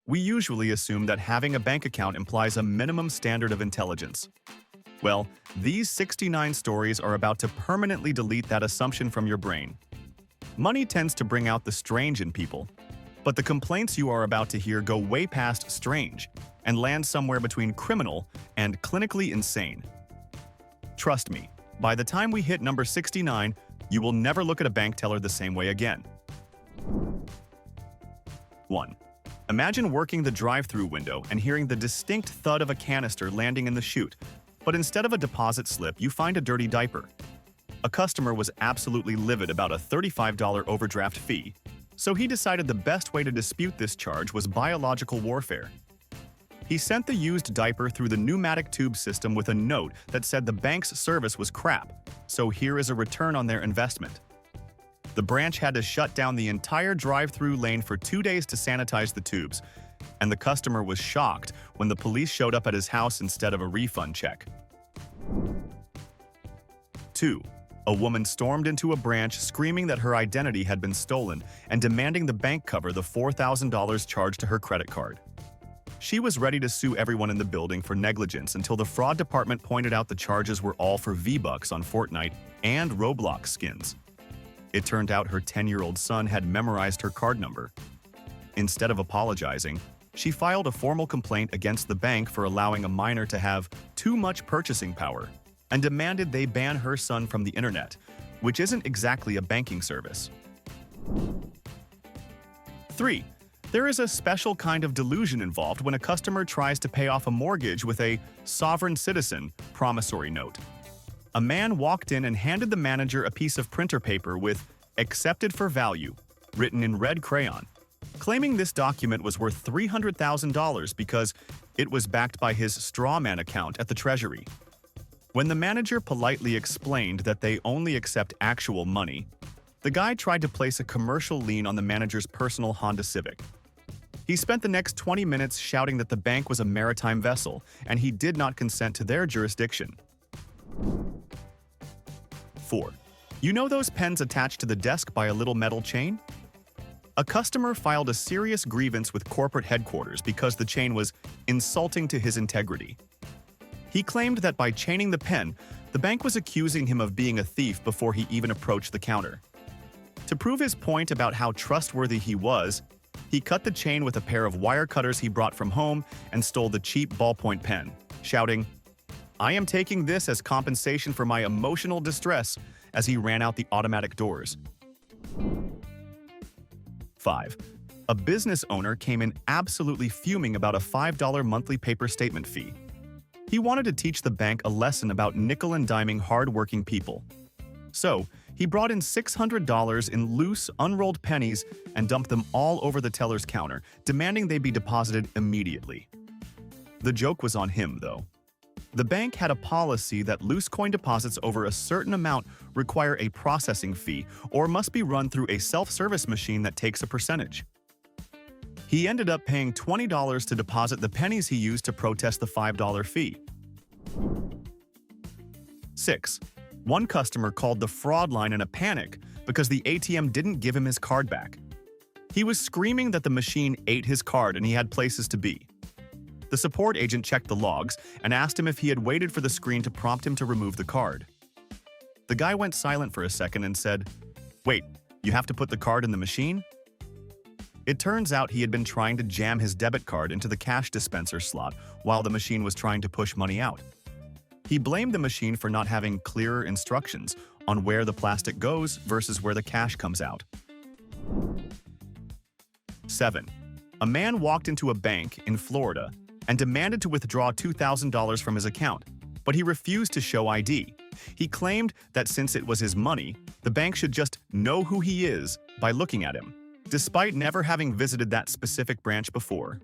We usually assume that having a bank account implies a minimum standard of intelligence. Well, these 69 stories are about to permanently delete that assumption from your brain. Money tends to bring out the strange in people, but the complaints you are about to hear go way past strange and land somewhere between criminal and clinically insane. Trust me, by the time we hit number 69, you will never look at a bank teller the same way again. 1. Imagine working the drive-thru window and hearing the distinct thud of a canister landing in the chute, but instead of a deposit slip, you find a dirty diaper. A customer was absolutely livid about a $35 overdraft fee, so he decided the best way to dispute this charge was biological warfare. He sent the used diaper through the pneumatic tube system with a note that said the bank's service was crap, so here is a return on their investment. The branch had to shut down the entire drive-thru lane for 2 days to sanitize the tubes, and the customer was shocked when the police showed up at his house instead of a refund check. 2. A woman stormed into a branch screaming that her identity had been stolen and demanding the bank cover the $4,000 charged to her credit card. She was ready to sue everyone in the building for negligence until the fraud department pointed out the charges were all for V-Bucks on Fortnite and Roblox skins. It turned out her 10-year-old son had memorized her card number. Instead of apologizing, she filed a formal complaint against the bank for allowing a minor to have too much purchasing power and demanded they ban her son from the internet, which isn't exactly a banking service. 3. There is a special kind of delusion involved when a customer tries to pay off a mortgage with a sovereign citizen promissory note. A man walked in and handed the manager a piece of printer paper with "accepted for value" written in red crayon, claiming this document was worth $300,000 because it was backed by his strawman account at the Treasury. When the manager politely explained that they only accept actual money, the guy tried to place a commercial lien on the manager's personal Honda Civic. He spent the next 20 minutes shouting that the bank was a maritime vessel and he did not consent to their jurisdiction. 4. You know those pens attached to the desk by a little metal chain? A customer filed a serious grievance with corporate headquarters because the chain was insulting to his integrity. He claimed that by chaining the pen, the bank was accusing him of being a thief before he even approached the counter. To prove his point about how trustworthy he was, he cut the chain with a pair of wire cutters he brought from home and stole the cheap ballpoint pen, shouting, "I am taking this as compensation for my emotional distress," as he ran out the automatic doors. 5. A business owner came in absolutely fuming about a $5 monthly paper statement fee. He wanted to teach the bank a lesson about nickel-and-diming hard-working people. So, he brought in $600 in loose, unrolled pennies and dumped them all over the teller's counter, demanding they be deposited immediately. The joke was on him, though. The bank had a policy that loose coin deposits over a certain amount require a processing fee or must be run through a self-service machine that takes a percentage. He ended up paying $20 to deposit the pennies he used to protest the $5 fee. 6. One customer called the fraud line in a panic because the ATM didn't give him his card back. He was screaming that the machine ate his card and he had places to be. The support agent checked the logs and asked him if he had waited for the screen to prompt him to remove the card. The guy went silent for a second and said, "Wait, you have to put the card in the machine?" It turns out he had been trying to jam his debit card into the cash dispenser slot while the machine was trying to push money out. He blamed the machine for not having clearer instructions on where the plastic goes versus where the cash comes out. 7. A man walked into a bank in Florida and demanded to withdraw $2,000 from his account, but he refused to show ID. He claimed that since it was his money, the bank should just know who he is by looking at him, despite never having visited that specific branch before.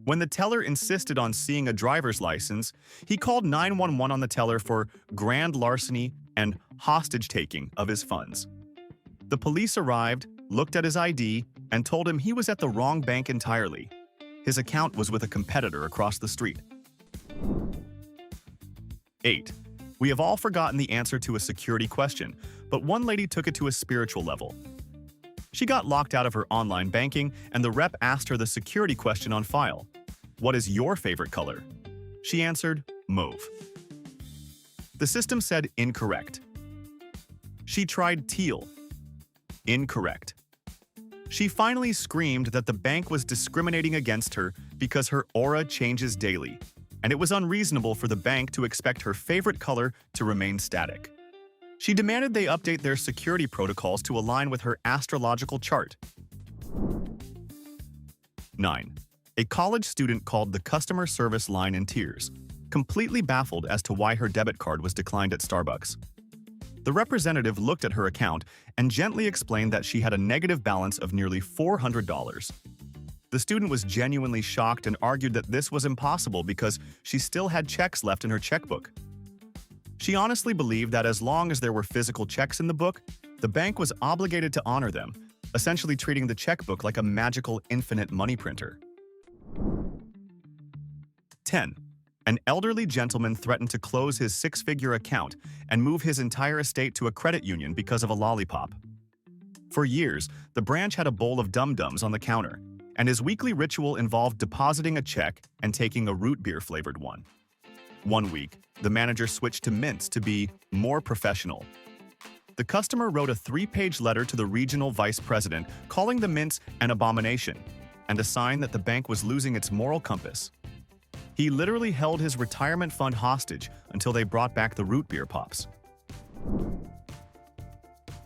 When the teller insisted on seeing a driver's license, he called 911 on the teller for grand larceny and hostage-taking of his funds. The police arrived, looked at his ID, and told him he was at the wrong bank entirely. His account was with a competitor across the street. 8. We have all forgotten the answer to a security question, but one lady took it to a spiritual level. She got locked out of her online banking, and the rep asked her the security question on file. "What is your favorite color?" She answered, "Mauve." The system said incorrect. She tried teal. Incorrect. She finally screamed that the bank was discriminating against her because her aura changes daily, and it was unreasonable for the bank to expect her favorite color to remain static. She demanded they update their security protocols to align with her astrological chart. 9. A college student called the customer service line in tears, completely baffled as to why her debit card was declined at Starbucks. The representative looked at her account and gently explained that she had a negative balance of nearly $400. The student was genuinely shocked and argued that this was impossible because she still had checks left in her checkbook. She honestly believed that as long as there were physical checks in the book, the bank was obligated to honor them, essentially treating the checkbook like a magical infinite money printer. 10. An elderly gentleman threatened to close his six-figure account and move his entire estate to a credit union because of a lollipop. For years, the branch had a bowl of dum-dums on the counter, and his weekly ritual involved depositing a check and taking a root beer-flavored one. One week, the manager switched to mints to be more professional. The customer wrote a 3-page letter to the regional vice president calling the mints an abomination and a sign that the bank was losing its moral compass. He literally held his retirement fund hostage until they brought back the root beer pops.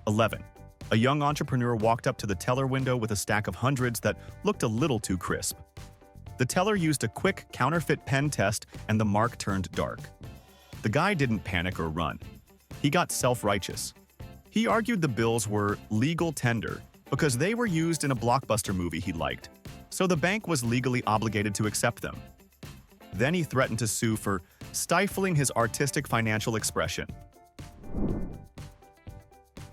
11. A young entrepreneur walked up to the teller window with a stack of hundreds that looked a little too crisp. The teller used a quick counterfeit pen test and the mark turned dark. The guy didn't panic or run. He got self-righteous. He argued the bills were legal tender because they were used in a blockbuster movie he liked, so the bank was legally obligated to accept them. Then he threatened to sue for stifling his artistic financial expression.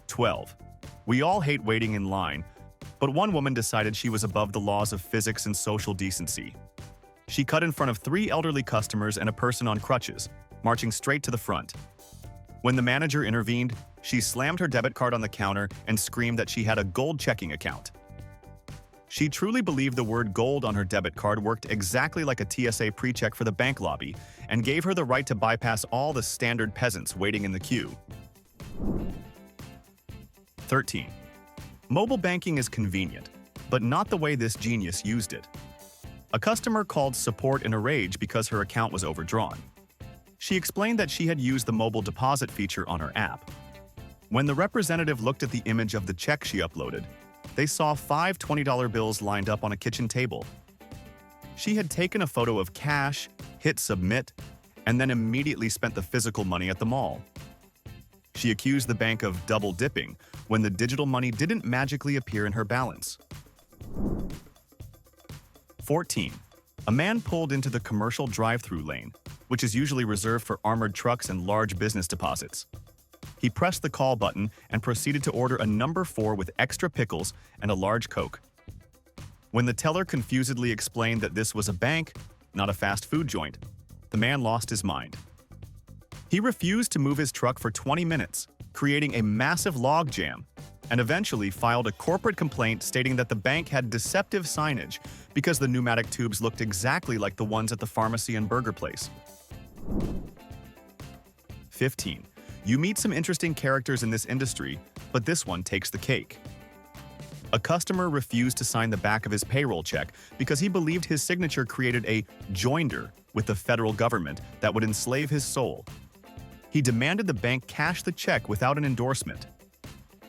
12. We all hate waiting in line, but one woman decided she was above the laws of physics and social decency. She cut in front of 3 elderly customers and a person on crutches, marching straight to the front. When the manager intervened, she slammed her debit card on the counter and screamed that she had a gold checking account. She truly believed the word gold on her debit card worked exactly like a TSA pre-check for the bank lobby and gave her the right to bypass all the standard peasants waiting in the queue. 13. Mobile banking is convenient, but not the way this genius used it. A customer called support in a rage because her account was overdrawn. She explained that she had used the mobile deposit feature on her app. When the representative looked at the image of the check she uploaded, they saw 5 $20 bills lined up on a kitchen table. She had taken a photo of cash, hit submit, and then immediately spent the physical money at the mall. She accused the bank of double dipping when the digital money didn't magically appear in her balance. 14. A man pulled into the commercial drive-thru lane, which is usually reserved for armored trucks and large business deposits. He pressed the call button and proceeded to order a number 4 with extra pickles and a large Coke. When the teller confusedly explained that this was a bank, not a fast food joint, the man lost his mind. He refused to move his truck for 20 minutes, creating a massive logjam, and eventually filed a corporate complaint stating that the bank had deceptive signage because the pneumatic tubes looked exactly like the ones at the pharmacy and burger place. 15. You meet some interesting characters in this industry, but this one takes the cake. A customer refused to sign the back of his payroll check because he believed his signature created a joinder with the federal government that would enslave his soul. He demanded the bank cash the check without an endorsement.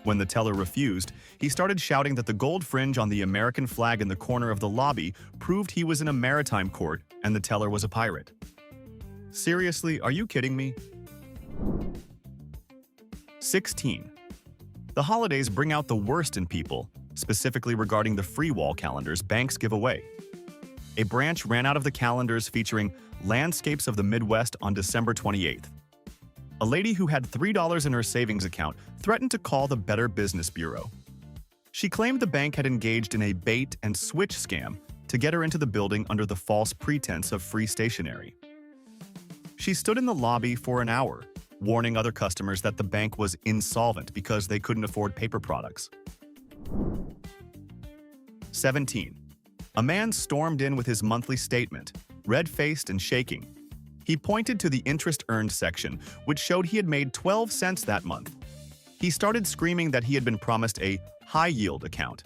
When the teller refused, he started shouting that the gold fringe on the American flag in the corner of the lobby proved he was in a maritime court and the teller was a pirate. Seriously, are you kidding me? 16. The holidays bring out the worst in people, specifically regarding the free wall calendars banks give away. A branch ran out of the calendars featuring landscapes of the Midwest on December 28th. A lady who had $3 in her savings account threatened to call the Better Business Bureau. She claimed the bank had engaged in a bait-and-switch scam to get her into the building under the false pretense of free stationery. She stood in the lobby for an hour, warning other customers that the bank was insolvent because they couldn't afford paper products. 17. A man stormed in with his monthly statement, red-faced and shaking. He pointed to the interest earned section, which showed he had made 12 cents that month. He started screaming that he had been promised a high-yield account.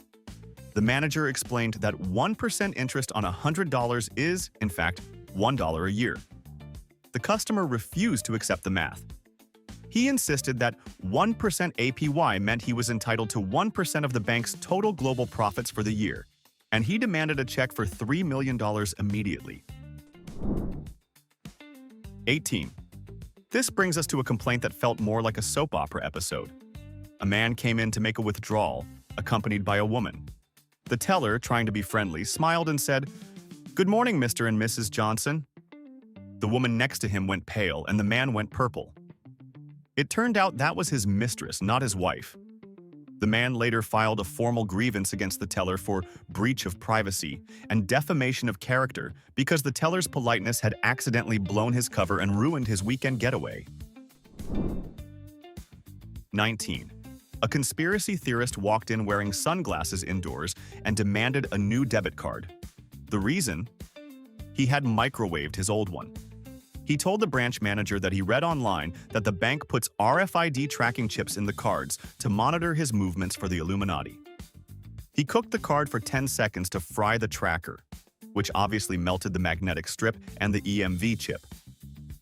The manager explained that 1% interest on $100 is, in fact, $1 a year. The customer refused to accept the math. He insisted that 1% APY meant he was entitled to 1% of the bank's total global profits for the year, and he demanded a check for $3 million immediately. 18. This brings us to a complaint that felt more like a soap opera episode. A man came in to make a withdrawal, accompanied by a woman. The teller, trying to be friendly, smiled and said, "Good morning, Mr. and Mrs. Johnson." The woman next to him went pale, and the man went purple. It turned out that was his mistress, not his wife. The man later filed a formal grievance against the teller for breach of privacy and defamation of character because the teller's politeness had accidentally blown his cover and ruined his weekend getaway. 19. A conspiracy theorist walked in wearing sunglasses indoors and demanded a new debit card. The reason? He had microwaved his old one. He told the branch manager that he read online that the bank puts RFID tracking chips in the cards to monitor his movements for the Illuminati. He cooked the card for 10 seconds to fry the tracker, which obviously melted the magnetic strip and the EMV chip.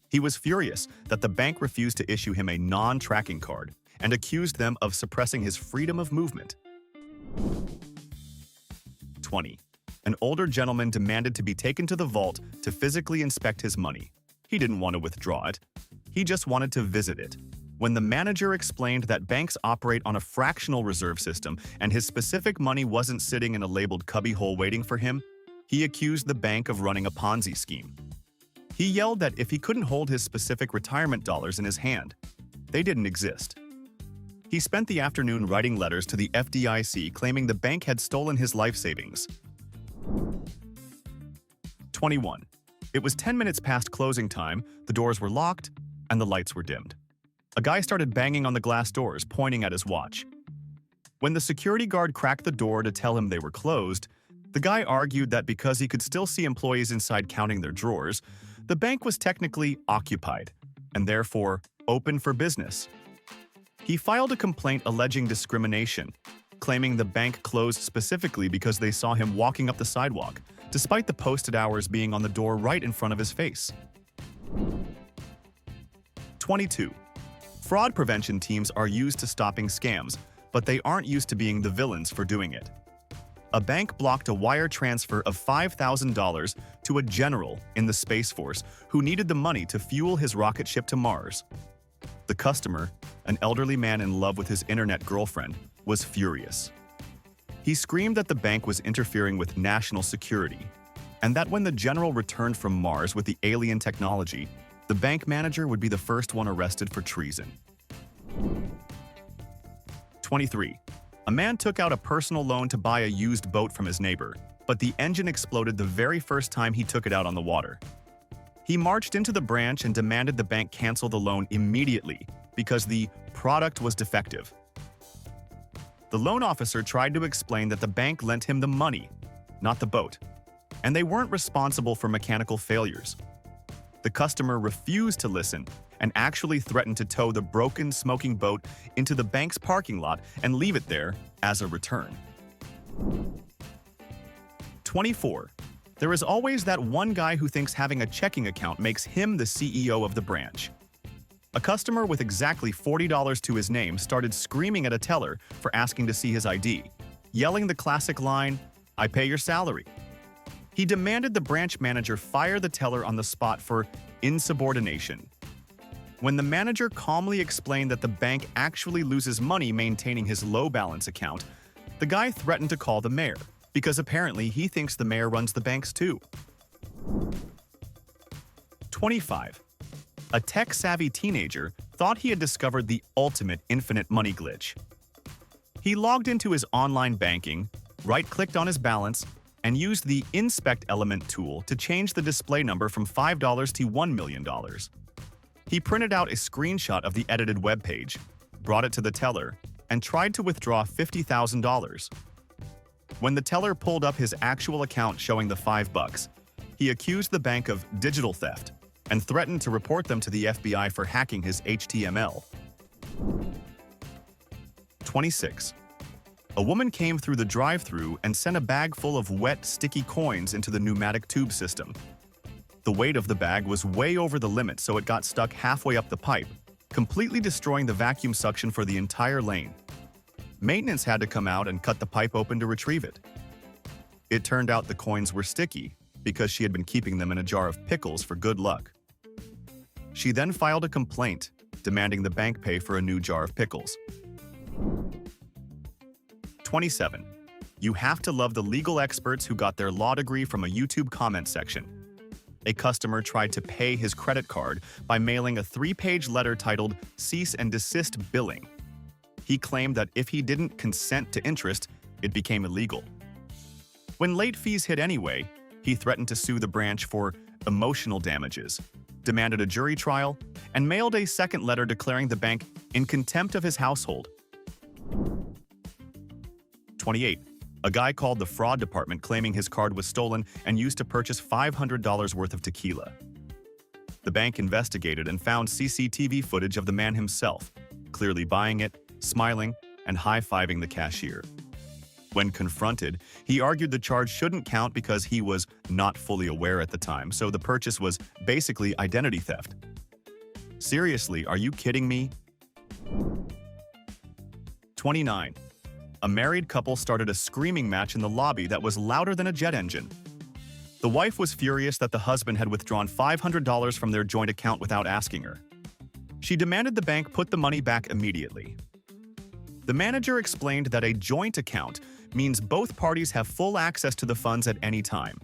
He was furious that the bank refused to issue him a non-tracking card and accused them of suppressing his freedom of movement. 20. An older gentleman demanded to be taken to the vault to physically inspect his money. He didn't want to withdraw it. He just wanted to visit it. When the manager explained that banks operate on a fractional reserve system and his specific money wasn't sitting in a labeled cubbyhole waiting for him, he accused the bank of running a Ponzi scheme. He yelled that if he couldn't hold his specific retirement dollars in his hand, they didn't exist. He spent the afternoon writing letters to the FDIC claiming the bank had stolen his life savings. 21. It was 10 minutes past closing time, the doors were locked, and the lights were dimmed. A guy started banging on the glass doors, pointing at his watch. When the security guard cracked the door to tell him they were closed, the guy argued that because he could still see employees inside counting their drawers, the bank was technically occupied, and therefore open for business. He filed a complaint alleging discrimination, claiming the bank closed specifically because they saw him walking up the sidewalk, despite the posted hours being on the door right in front of his face. 22. Fraud prevention teams are used to stopping scams, but they aren't used to being the villains for doing it. A bank blocked a wire transfer of $5,000 to a general in the Space Force who needed the money to fuel his rocket ship to Mars. The customer, an elderly man in love with his internet girlfriend, was furious. He screamed that the bank was interfering with national security, and that when the general returned from Mars with the alien technology, the bank manager would be the first one arrested for treason. 23. A man took out a personal loan to buy a used boat from his neighbor, but the engine exploded the very first time he took it out on the water. He marched into the branch and demanded the bank cancel the loan immediately because the product was defective. The loan officer tried to explain that the bank lent him the money, not the boat, and they weren't responsible for mechanical failures. The customer refused to listen and actually threatened to tow the broken, smoking boat into the bank's parking lot and leave it there as a return. 24. There is always that one guy who thinks having a checking account makes him the CEO of the branch. A customer with exactly $40 to his name started screaming at a teller for asking to see his ID, yelling the classic line, "I pay your salary." He demanded the branch manager fire the teller on the spot for insubordination. When the manager calmly explained that the bank actually loses money maintaining his low-balance account, the guy threatened to call the mayor, because apparently he thinks the mayor runs the banks too. 25. A tech-savvy teenager thought he had discovered the ultimate infinite money glitch. He logged into his online banking, right-clicked on his balance, and used the Inspect Element tool to change the display number from $5 to $1 million. He printed out a screenshot of the edited web page, brought it to the teller, and tried to withdraw $50,000. When the teller pulled up his actual account showing the $5, he accused the bank of digital theft and threatened to report them to the FBI for hacking his HTML. 26. A woman came through the drive-thru and sent a bag full of wet, sticky coins into the pneumatic tube system. The weight of the bag was way over the limit, so it got stuck halfway up the pipe, completely destroying the vacuum suction for the entire lane. Maintenance had to come out and cut the pipe open to retrieve it. It turned out the coins were sticky because she had been keeping them in a jar of pickles for good luck. She then filed a complaint, demanding the bank pay for a new jar of pickles. 27. You have to love the legal experts who got their law degree from a YouTube comment section. A customer tried to pay his credit card by mailing a 3-page letter titled "Cease and Desist Billing." He claimed that if he didn't consent to interest, it became illegal. When late fees hit anyway, he threatened to sue the branch for emotional damages, demanded a jury trial, and mailed a second letter declaring the bank in contempt of his household. 28. A guy called the fraud department claiming his card was stolen and used to purchase $500 worth of tequila. The bank investigated and found CCTV footage of the man himself, clearly buying it, smiling, and high-fiving the cashier. When confronted, he argued the charge shouldn't count because he was not fully aware at the time, so the purchase was basically identity theft. Seriously, are you kidding me? 29. A married couple started a screaming match in the lobby that was louder than a jet engine. The wife was furious that the husband had withdrawn $500 from their joint account without asking her. She demanded the bank put the money back immediately. The manager explained that a joint account means both parties have full access to the funds at any time.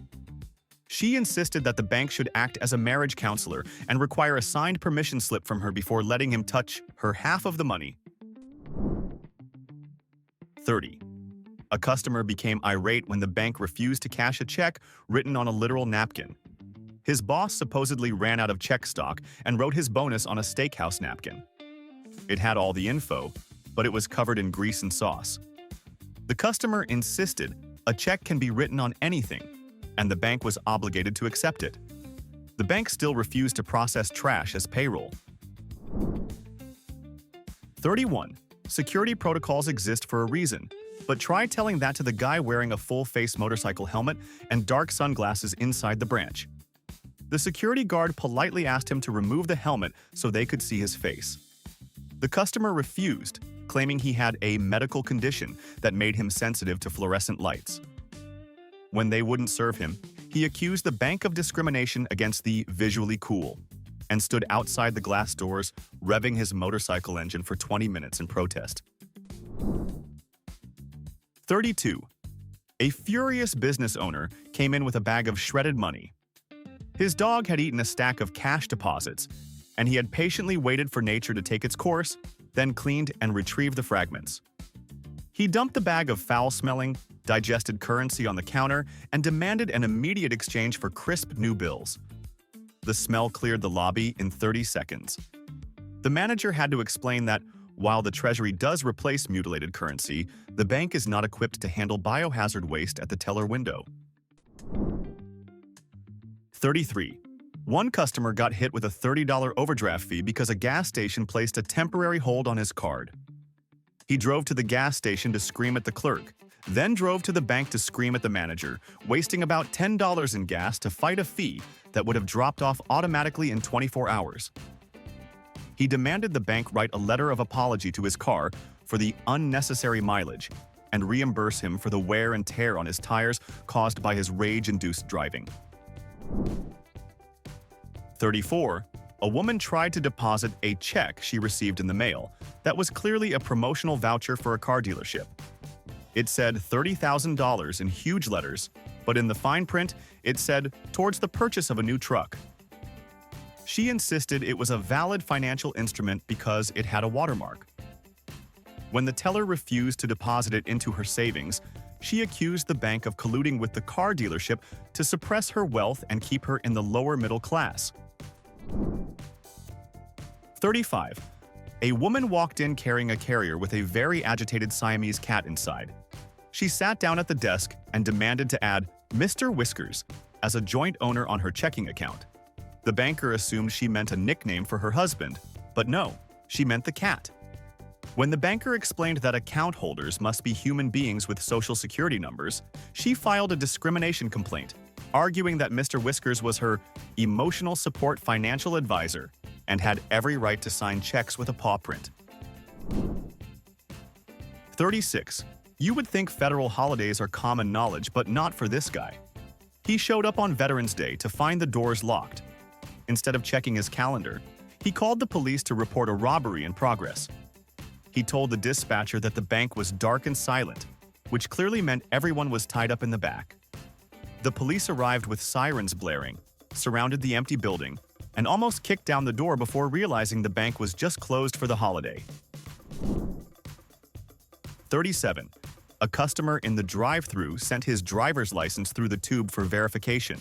She insisted that the bank should act as a marriage counselor and require a signed permission slip from her before letting him touch her half of the money. 30. A customer became irate when the bank refused to cash a check written on a literal napkin. His boss supposedly ran out of check stock and wrote his bonus on a steakhouse napkin. It had all the info, but it was covered in grease and sauce. The customer insisted a check can be written on anything, and the bank was obligated to accept it. The bank still refused to process trash as payroll. 31. Security protocols exist for a reason, but try telling that to the guy wearing a full-face motorcycle helmet and dark sunglasses inside the branch. The security guard politely asked him to remove the helmet so they could see his face. The customer refused, claiming he had a medical condition that made him sensitive to fluorescent lights. When they wouldn't serve him, he accused the bank of discrimination against the visually cool and stood outside the glass doors, revving his motorcycle engine for 20 minutes in protest. 32. A furious business owner came in with a bag of shredded money. His dog had eaten a stack of cash deposits, and he had patiently waited for nature to take its course, then cleaned and retrieved the fragments. He dumped the bag of foul-smelling, digested currency on the counter and demanded an immediate exchange for crisp new bills. The smell cleared the lobby in 30 seconds. The manager had to explain that while the Treasury does replace mutilated currency, the bank is not equipped to handle biohazard waste at the teller window. 33. One customer got hit with a $30 overdraft fee because a gas station placed a temporary hold on his card. He drove to the gas station to scream at the clerk, then drove to the bank to scream at the manager, wasting about $10 in gas to fight a fee that would have dropped off automatically in 24 hours. He demanded the bank write a letter of apology to his car for the unnecessary mileage and reimburse him for the wear and tear on his tires caused by his rage-induced driving. 34. A woman tried to deposit a check she received in the mail that was clearly a promotional voucher for a car dealership. It said $30,000 in huge letters, but in the fine print, it said, "Towards the purchase of a new truck." She insisted it was a valid financial instrument because it had a watermark. When the teller refused to deposit it into her savings, she accused the bank of colluding with the car dealership to suppress her wealth and keep her in the lower middle class. 35. A woman walked in carrying a carrier with a very agitated Siamese cat inside. She sat down at the desk and demanded to add Mr. Whiskers as a joint owner on her checking account. The banker assumed she meant a nickname for her husband, but no, she meant the cat. When the banker explained that account holders must be human beings with social security numbers, she filed a discrimination complaint, arguing that Mr. Whiskers was her emotional support financial advisor and had every right to sign checks with a paw print. 36. You would think federal holidays are common knowledge, but not for this guy. He showed up on Veterans Day to find the doors locked. Instead of checking his calendar, he called the police to report a robbery in progress. He told the dispatcher that the bank was dark and silent, which clearly meant everyone was tied up in the back. The police arrived with sirens blaring, surrounded the empty building, and almost kicked down the door before realizing the bank was just closed for the holiday. 37. A customer in the drive-thru sent his driver's license through the tube for verification.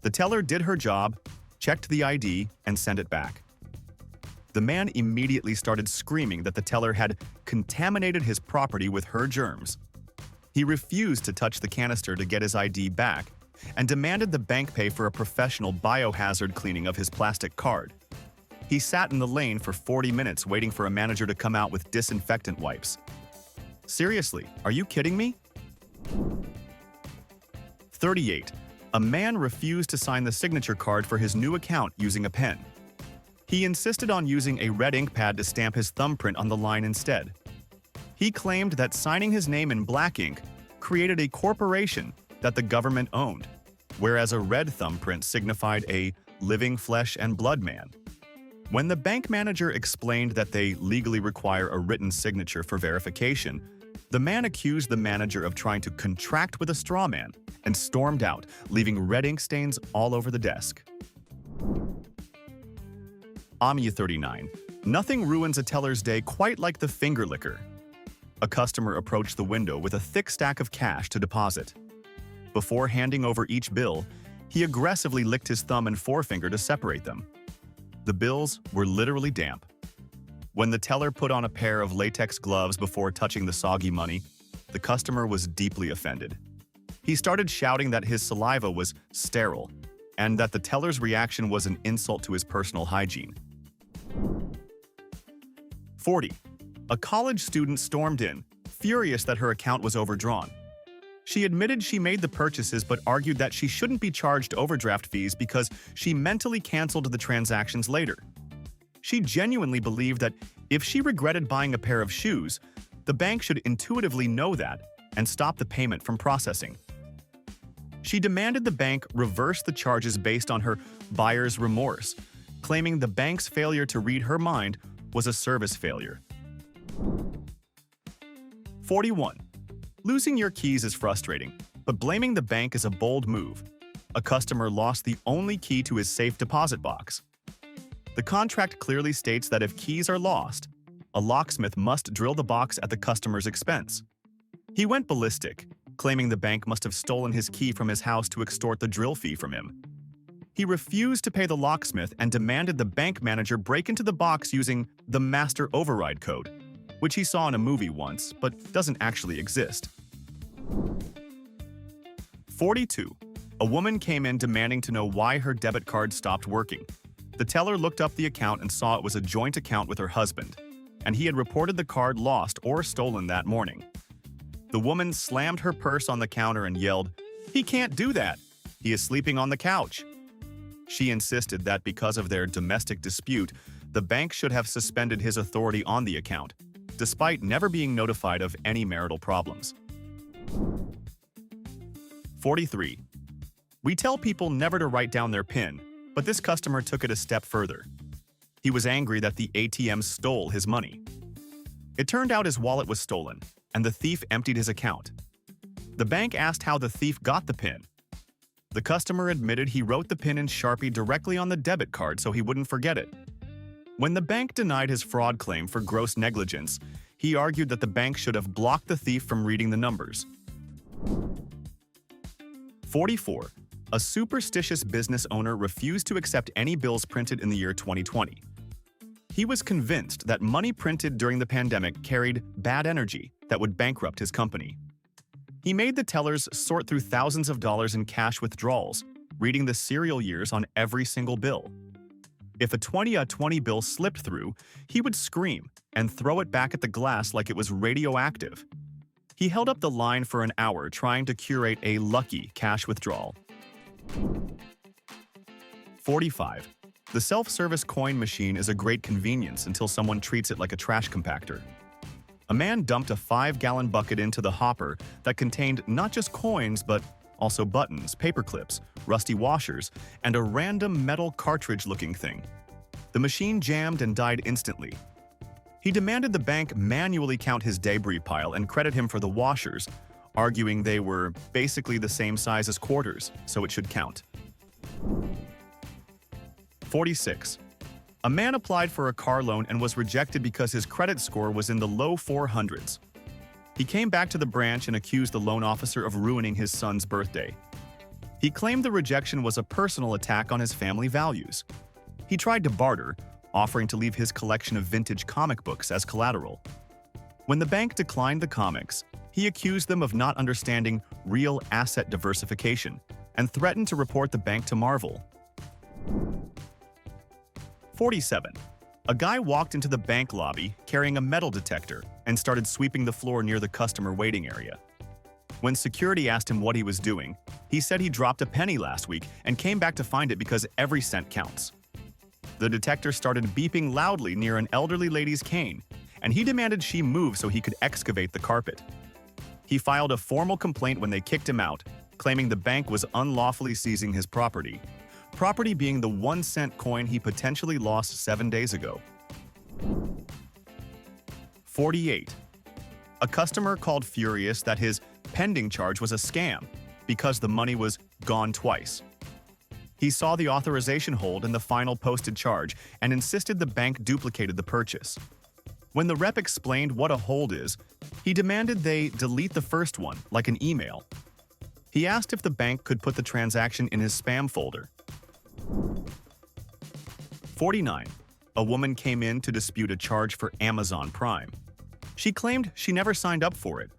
The teller did her job, checked the ID, and sent it back. The man immediately started screaming that the teller had contaminated his property with her germs. He refused to touch the canister to get his ID back and demanded the bank pay for a professional biohazard cleaning of his plastic card. He sat in the lane for 40 minutes waiting for a manager to come out with disinfectant wipes. Seriously, are you kidding me? 38. A man refused to sign the signature card for his new account using a pen. He insisted on using a red ink pad to stamp his thumbprint on the line instead. He claimed that signing his name in black ink created a corporation that the government owned, whereas a red thumbprint signified a living flesh and blood man. When the bank manager explained that they legally require a written signature for verification, the man accused the manager of trying to contract with a straw man and stormed out, leaving red ink stains all over the desk. Amiya 39. Nothing ruins a teller's day quite like the finger licker. A customer approached the window with a thick stack of cash to deposit. Before handing over each bill, he aggressively licked his thumb and forefinger to separate them. The bills were literally damp. When the teller put on a pair of latex gloves before touching the soggy money, the customer was deeply offended. He started shouting that his saliva was sterile and that the teller's reaction was an insult to his personal hygiene. 40. A college student stormed in, furious that her account was overdrawn. She admitted she made the purchases but argued that she shouldn't be charged overdraft fees because she mentally canceled the transactions later. She genuinely believed that if she regretted buying a pair of shoes, the bank should intuitively know that and stop the payment from processing. She demanded the bank reverse the charges based on her buyer's remorse, claiming the bank's failure to read her mind was a service failure. 41. Losing your keys is frustrating, but blaming the bank is a bold move. A customer lost the only key to his safe deposit box. The contract clearly states that if keys are lost, a locksmith must drill the box at the customer's expense. He went ballistic, claiming the bank must have stolen his key from his house to extort the drill fee from him. He refused to pay the locksmith and demanded the bank manager break into the box using the master override code, which he saw in a movie once but doesn't actually exist. 42. A woman came in demanding to know why her debit card stopped working. The teller looked up the account and saw it was a joint account with her husband, and he had reported the card lost or stolen that morning. The woman slammed her purse on the counter and yelled, "He can't do that! He is sleeping on the couch!" She insisted that because of their domestic dispute, the bank should have suspended his authority on the account, despite never being notified of any marital problems. 43. We tell people never to write down their PIN, but this customer took it a step further. He was angry that the ATM stole his money. It turned out his wallet was stolen, and the thief emptied his account. The bank asked how the thief got the PIN. The customer admitted he wrote the PIN in Sharpie directly on the debit card so he wouldn't forget it. When the bank denied his fraud claim for gross negligence, he argued that the bank should have blocked the thief from reading the numbers. 44. A superstitious business owner refused to accept any bills printed in the year 2020. He was convinced that money printed during the pandemic carried bad energy that would bankrupt his company. He made the tellers sort through thousands of dollars in cash withdrawals, reading the serial years on every single bill. If a 20 bill slipped through, he would scream and throw it back at the glass like it was radioactive. He held up the line for an hour trying to curate a lucky cash withdrawal. 45. The self-service coin machine is a great convenience until someone treats it like a trash compactor. A man dumped a 5-gallon bucket into the hopper that contained not just coins but also buttons, paper clips, rusty washers, and a random metal cartridge-looking thing. The machine jammed and died instantly. He demanded the bank manually count his debris pile and credit him for the washers, arguing they were basically the same size as quarters, so it should count. 46. A man applied for a car loan and was rejected because his credit score was in the low 400s. He came back to the branch and accused the loan officer of ruining his son's birthday. He claimed the rejection was a personal attack on his family values. He tried to barter, offering to leave his collection of vintage comic books as collateral. When the bank declined the comics, he accused them of not understanding real asset diversification and threatened to report the bank to Marvel. 47. A guy walked into the bank lobby carrying a metal detector and started sweeping the floor near the customer waiting area. When security asked him what he was doing, he said he dropped a penny last week and came back to find it because every cent counts. The detector started beeping loudly near an elderly lady's cane, and he demanded she move so he could excavate the carpet. He filed a formal complaint when they kicked him out, claiming the bank was unlawfully seizing his property being the 1-cent coin he potentially lost 7 days ago. 48. A customer called furious that his pending charge was a scam because the money was gone twice. He saw the authorization hold and the final posted charge and insisted the bank duplicated the purchase. When the rep explained what a hold is, he demanded they delete the first one, like an email. He asked if the bank could put the transaction in his spam folder. 49. A woman came in to dispute a charge for Amazon Prime. She claimed she never signed up for it.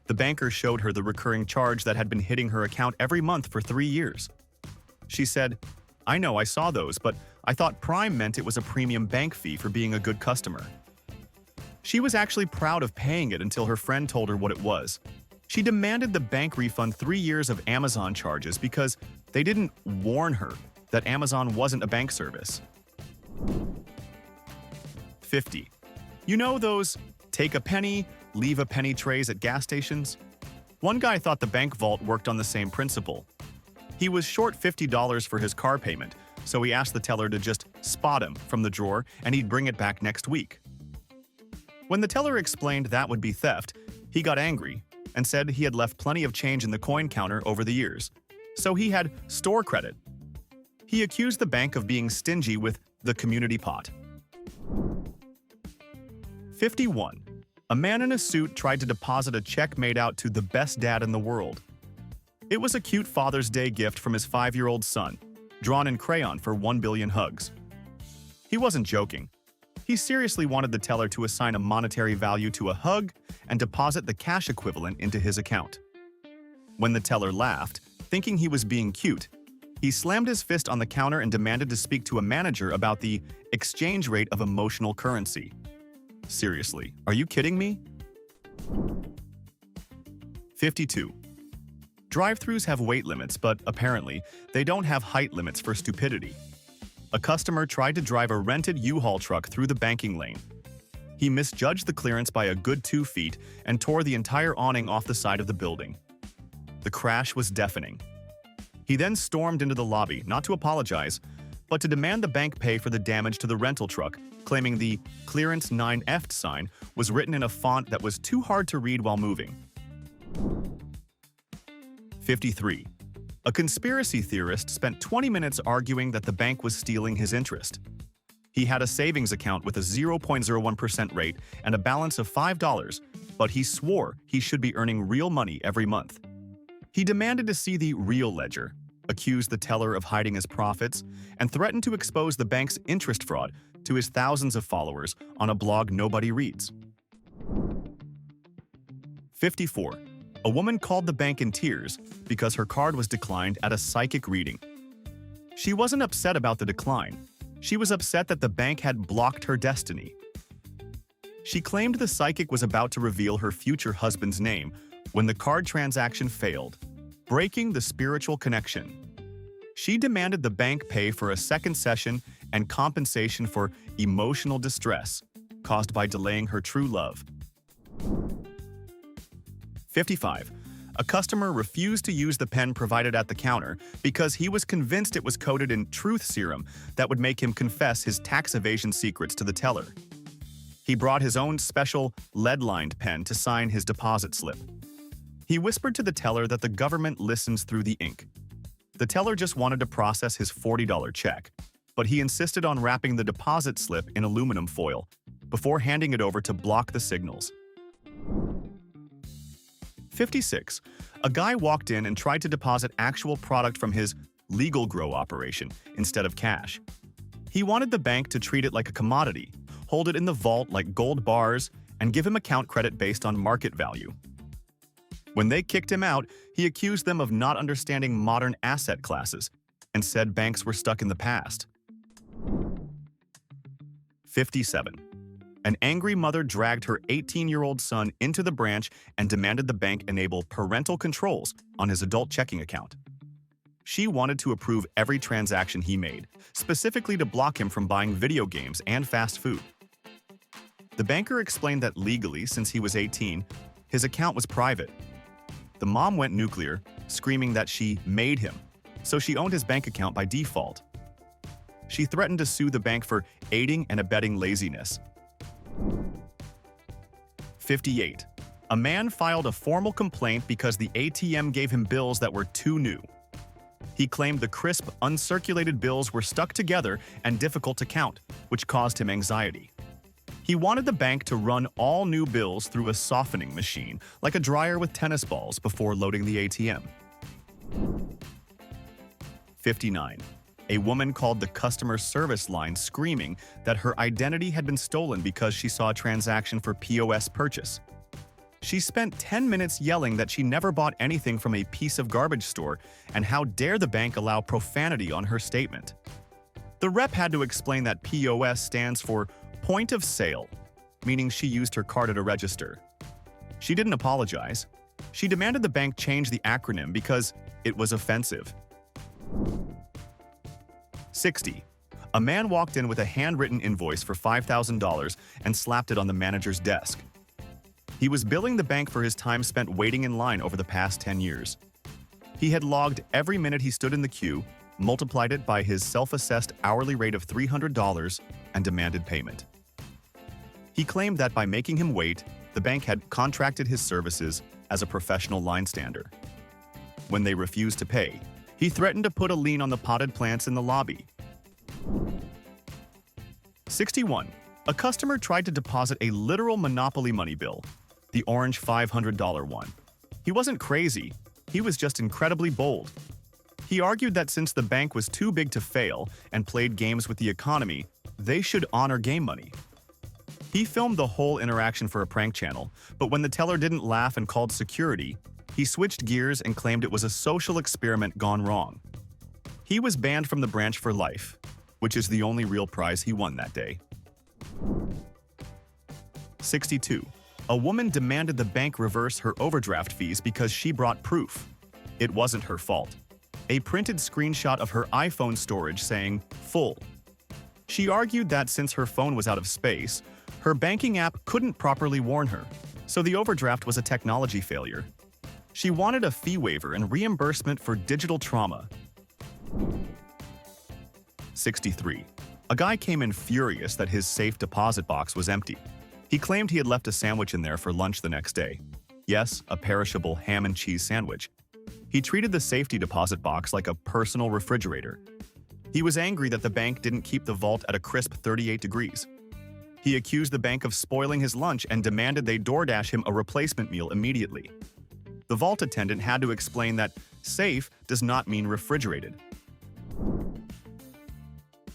The banker showed her the recurring charge that had been hitting her account every month for 3 years. She said, "I know I saw those, but I thought Prime meant it was a premium bank fee for being a good customer." She was actually proud of paying it until her friend told her what it was. She demanded the bank refund 3 years of Amazon charges because they didn't warn her that Amazon wasn't a bank service. 50. You know those take a penny, leave a penny trays at gas stations? One guy thought the bank vault worked on the same principle. He was short $50 for his car payment, so he asked the teller to just spot him from the drawer and he'd bring it back next week. When the teller explained that would be theft, he got angry and said he had left plenty of change in the coin counter over the years, so he had store credit. He accused the bank of being stingy with the community pot. 51. A man in a suit tried to deposit a check made out to the best dad in the world. It was a cute Father's Day gift from his 5-year-old son, drawn in crayon for 1 billion hugs. He wasn't joking. He seriously wanted the teller to assign a monetary value to a hug and deposit the cash equivalent into his account. When the teller laughed, thinking he was being cute, he slammed his fist on the counter and demanded to speak to a manager about the exchange rate of emotional currency. Seriously, are you kidding me? 52. Drive-thrus have weight limits, but apparently, they don't have height limits for stupidity. A customer tried to drive a rented U-Haul truck through the banking lane. He misjudged the clearance by a good 2 feet and tore the entire awning off the side of the building. The crash was deafening. He then stormed into the lobby, not to apologize, but to demand the bank pay for the damage to the rental truck, claiming the Clearance 9F sign was written in a font that was too hard to read while moving. 53. A conspiracy theorist spent 20 minutes arguing that the bank was stealing his interest. He had a savings account with a 0.01% rate and a balance of $5, but he swore he should be earning real money every month. He demanded to see the real ledger, accused the teller of hiding his profits, and threatened to expose the bank's interest fraud to his thousands of followers on a blog nobody reads. 54. A woman called the bank in tears because her card was declined at a psychic reading. She wasn't upset about the decline. She was upset that the bank had blocked her destiny. She claimed the psychic was about to reveal her future husband's name when the card transaction failed, breaking the spiritual connection. She demanded the bank pay for a second session and compensation for emotional distress caused by delaying her true love. 55. A customer refused to use the pen provided at the counter because he was convinced it was coated in truth serum that would make him confess his tax evasion secrets to the teller. He brought his own special lead-lined pen to sign his deposit slip. He whispered to the teller that the government listens through the ink. The teller just wanted to process his $40 check, but he insisted on wrapping the deposit slip in aluminum foil before handing it over to block the signals. 56. A guy walked in and tried to deposit actual product from his legal grow operation instead of cash. He wanted the bank to treat it like a commodity, hold it in the vault like gold bars, and give him account credit based on market value. When they kicked him out, he accused them of not understanding modern asset classes and said banks were stuck in the past. 57. An angry mother dragged her 18-year-old son into the branch and demanded the bank enable parental controls on his adult checking account. She wanted to approve every transaction he made, specifically to block him from buying video games and fast food. The banker explained that legally, since he was 18, his account was private. The mom went nuclear, screaming that she made him, so she owned his bank account by default. She threatened to sue the bank for aiding and abetting laziness. 58. A man filed a formal complaint because the ATM gave him bills that were too new. He claimed the crisp, uncirculated bills were stuck together and difficult to count, which caused him anxiety. He wanted the bank to run all new bills through a softening machine, like a dryer with tennis balls, before loading the ATM. 59. A woman called the customer service line screaming that her identity had been stolen because she saw a transaction for POS purchase. She spent 10 minutes yelling that she never bought anything from a piece of garbage store and how dare the bank allow profanity on her statement. The rep had to explain that POS stands for point of sale, meaning she used her card at a register. She didn't apologize. She demanded the bank change the acronym because it was offensive. 60. A man walked in with a handwritten invoice for $5,000 and slapped it on the manager's desk. He was billing the bank for his time spent waiting in line over the past 10 years. He had logged every minute he stood in the queue, multiplied it by his self-assessed hourly rate of $300, and demanded payment. He claimed that by making him wait, the bank had contracted his services as a professional line stander. When they refused to pay, he threatened to put a lien on the potted plants in the lobby. 61. A customer tried to deposit a literal Monopoly money bill, the orange $500 one. He wasn't crazy, he was just incredibly bold. He argued that since the bank was too big to fail and played games with the economy, they should honor game money. He filmed the whole interaction for a prank channel, but when the teller didn't laugh and called security, he switched gears and claimed it was a social experiment gone wrong. He was banned from the branch for life, which is the only real prize he won that day. 62. A woman demanded the bank reverse her overdraft fees because she brought proof. It wasn't her fault. A printed screenshot of her iPhone storage saying, "full." She argued that since her phone was out of space, her banking app couldn't properly warn her, so the overdraft was a technology failure. She wanted a fee waiver and reimbursement for digital trauma. 63. A guy came in furious that his safe deposit box was empty. He claimed he had left a sandwich in there for lunch the next day. Yes, a perishable ham and cheese sandwich. He treated the safety deposit box like a personal refrigerator. He was angry that the bank didn't keep the vault at a crisp 38 degrees. He accused the bank of spoiling his lunch and demanded they DoorDash him a replacement meal immediately. The vault attendant had to explain that safe does not mean refrigerated.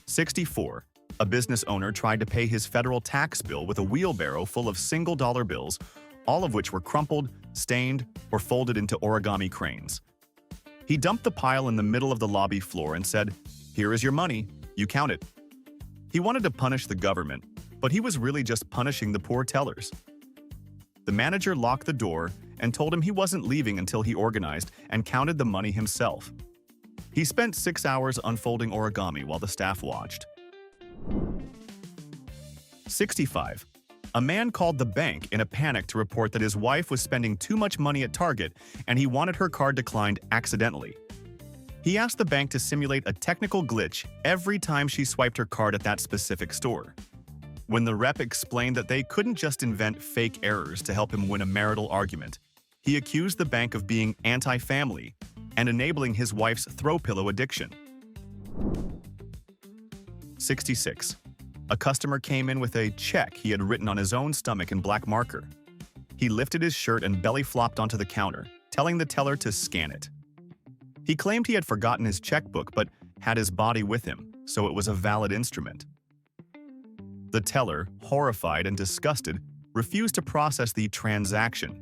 64. A business owner tried to pay his federal tax bill with a wheelbarrow full of single-dollar bills, all of which were crumpled, stained, or folded into origami cranes. He dumped the pile in the middle of the lobby floor and said, "Here is your money, you count it." He wanted to punish the government, but he was really just punishing the poor tellers. The manager locked the door and told him he wasn't leaving until he organized and counted the money himself. He spent 6 hours unfolding origami while the staff watched. 65. A man called the bank in a panic to report that his wife was spending too much money at Target and he wanted her card declined accidentally. He asked the bank to simulate a technical glitch every time she swiped her card at that specific store. When the rep explained that they couldn't just invent fake errors to help him win a marital argument, he accused the bank of being anti-family and enabling his wife's throw pillow addiction. 66. A customer came in with a check he had written on his own stomach in black marker. He lifted his shirt and belly flopped onto the counter, telling the teller to scan it. He claimed he had forgotten his checkbook but had his body with him, so it was a valid instrument. The teller, horrified and disgusted, refused to process the transaction.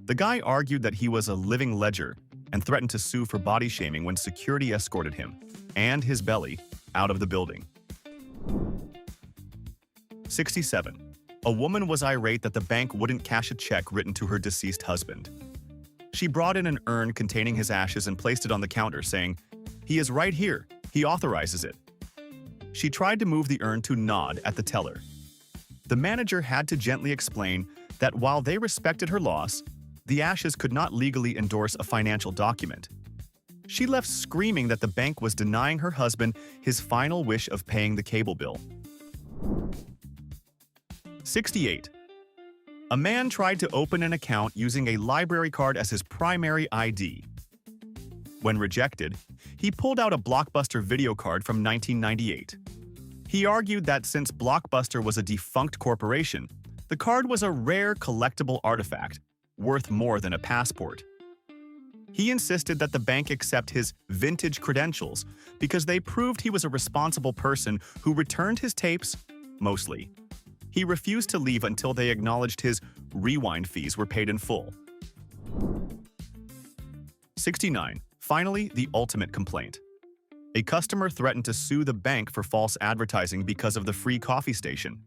The guy argued that he was a living ledger and threatened to sue for body shaming when security escorted him and his belly out of the building. 67. A woman was irate that the bank wouldn't cash a check written to her deceased husband. She brought in an urn containing his ashes and placed it on the counter, saying, "He is right here. He authorizes it." She tried to move the urn to nod at the teller. The manager had to gently explain that while they respected her loss, the ashes could not legally endorse a financial document. She left screaming that the bank was denying her husband his final wish of paying the cable bill. 68. A man tried to open an account using a library card as his primary ID. When rejected, he pulled out a Blockbuster video card from 1998. He argued that since Blockbuster was a defunct corporation, the card was a rare collectible artifact, worth more than a passport. He insisted that the bank accept his vintage credentials because they proved he was a responsible person who returned his tapes, mostly. He refused to leave until they acknowledged his rewind fees were paid in full. 69. Finally, the ultimate complaint. A customer threatened to sue the bank for false advertising because of the free coffee station.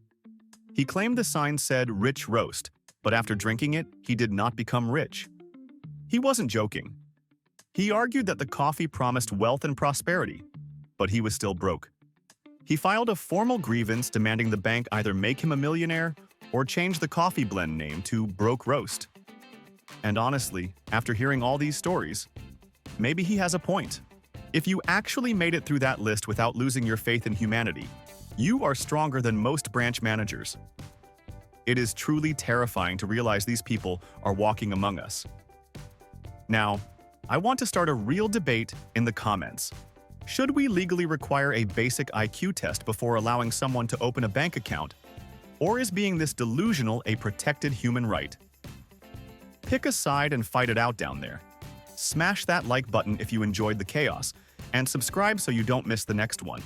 He claimed the sign said "Rich Roast," but after drinking it, he did not become rich. He wasn't joking. He argued that the coffee promised wealth and prosperity, but he was still broke. He filed a formal grievance demanding the bank either make him a millionaire or change the coffee blend name to Broke Roast. And honestly, after hearing all these stories, maybe he has a point. If you actually made it through that list without losing your faith in humanity, you are stronger than most branch managers. It is truly terrifying to realize these people are walking among us. Now, I want to start a real debate in the comments. Should we legally require a basic IQ test before allowing someone to open a bank account? Or is being this delusional a protected human right? Pick a side and fight it out down there. Smash that like button if you enjoyed the chaos, and subscribe so you don't miss the next one.